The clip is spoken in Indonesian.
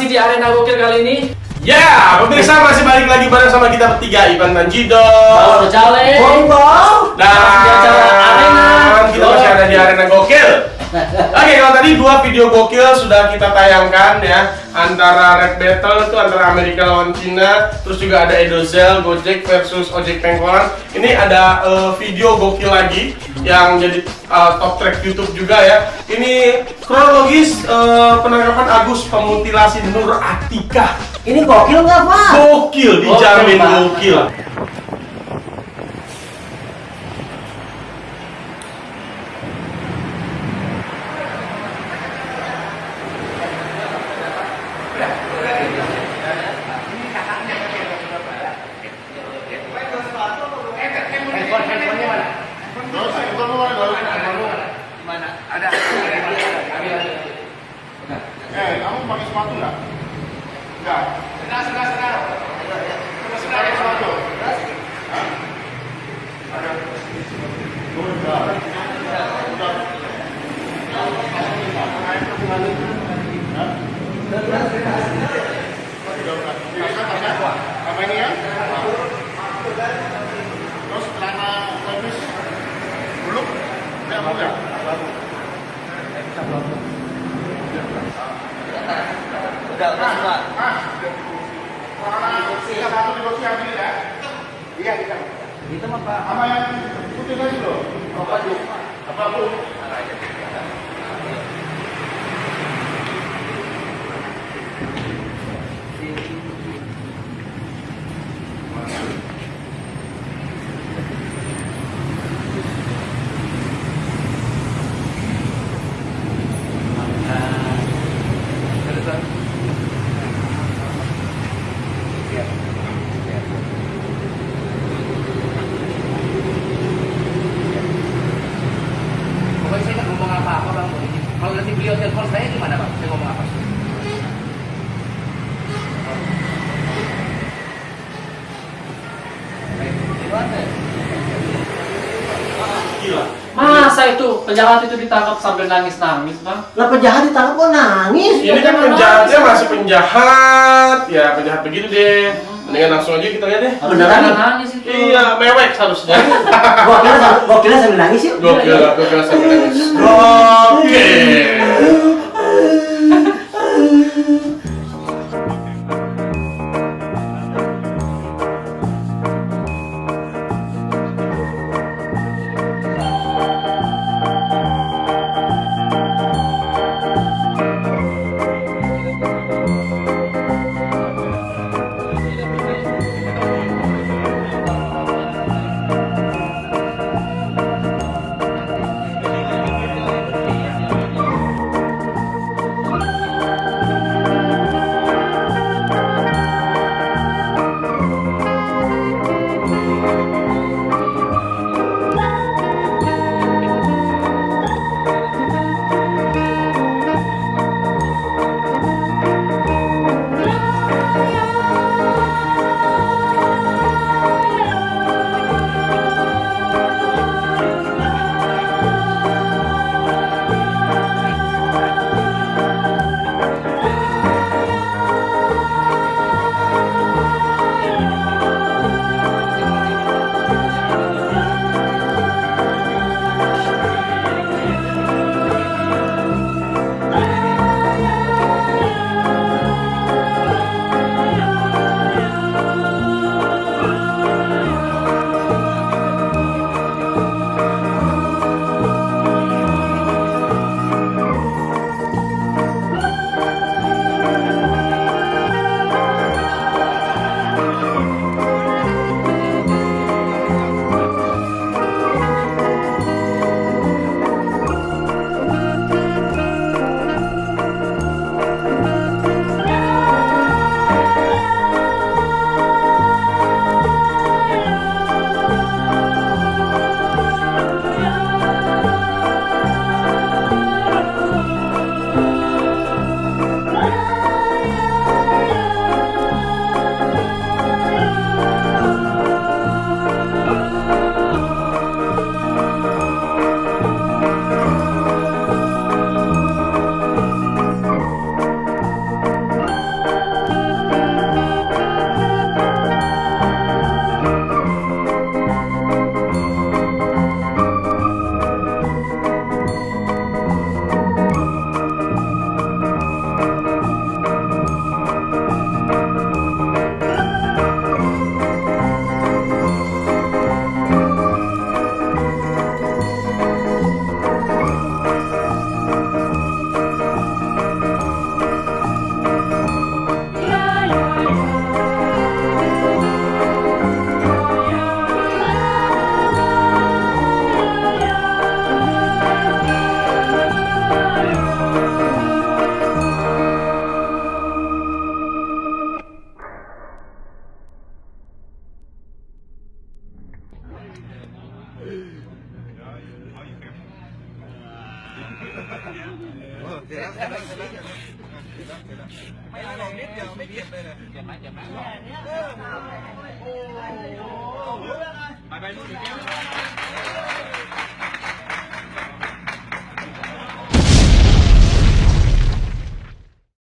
masih di arena gokil kali ini. Ya, pemirsa masih balik lagi bareng sama kita bertiga, Ivan dan Jido. Halo Cale. Dan di acara arena. Kita masih ada di arena gokil. Oke, kalau tadi dua video gokil sudah kita tayangkan ya, antara Red Battle itu antara Amerika lawan Cina, terus juga ada Edozel Gojek versus Ojek Pengkolan. Ini ada video gokil lagi yang jadi top track YouTube juga ya. Ini kronologis penangkapan Agus pemutilasi Nur Atika. Ini gokil nggak, Pak? Gokil, dijamin Pak. gokil. Kamu pakai sepatu nggak? Enggak. Sedang. Pakai sepatu. Hah? Ada. Udah. Apa ini ya? Terus celana levis belum? Enggak. Udah semua. Kita satu negosiasi ya. Iya kita. Itu mah Pak. Sama yang putih tadi loh. Apa bu? Pokoknya saya nggak ngomong apa-apa Bang. Kalau nanti beliau telepon saya gimana Bang? Saya ngomong apa? Gila. Masa itu penjahat itu ditangkap sambil nangis-nangis, Bang? Lah penjahat ditangkap kok nangis? Ini kan penjahatnya masih penjahat. Ya, penjahat begitu deh. Mendingan langsung aja kita lihat deh. Beneran nih? Nangis itu. Iya, mewek seharusnya. Gokilnya sambil nangis yuk. Gokil sampai nangis. Gokil. เดี๋ยวไม่ลงนิดเดียวไม่เก็บเลยเนี่ย เจ็บไหมเจ็บไหม โอ้โหไปนู่นเดี๋ยว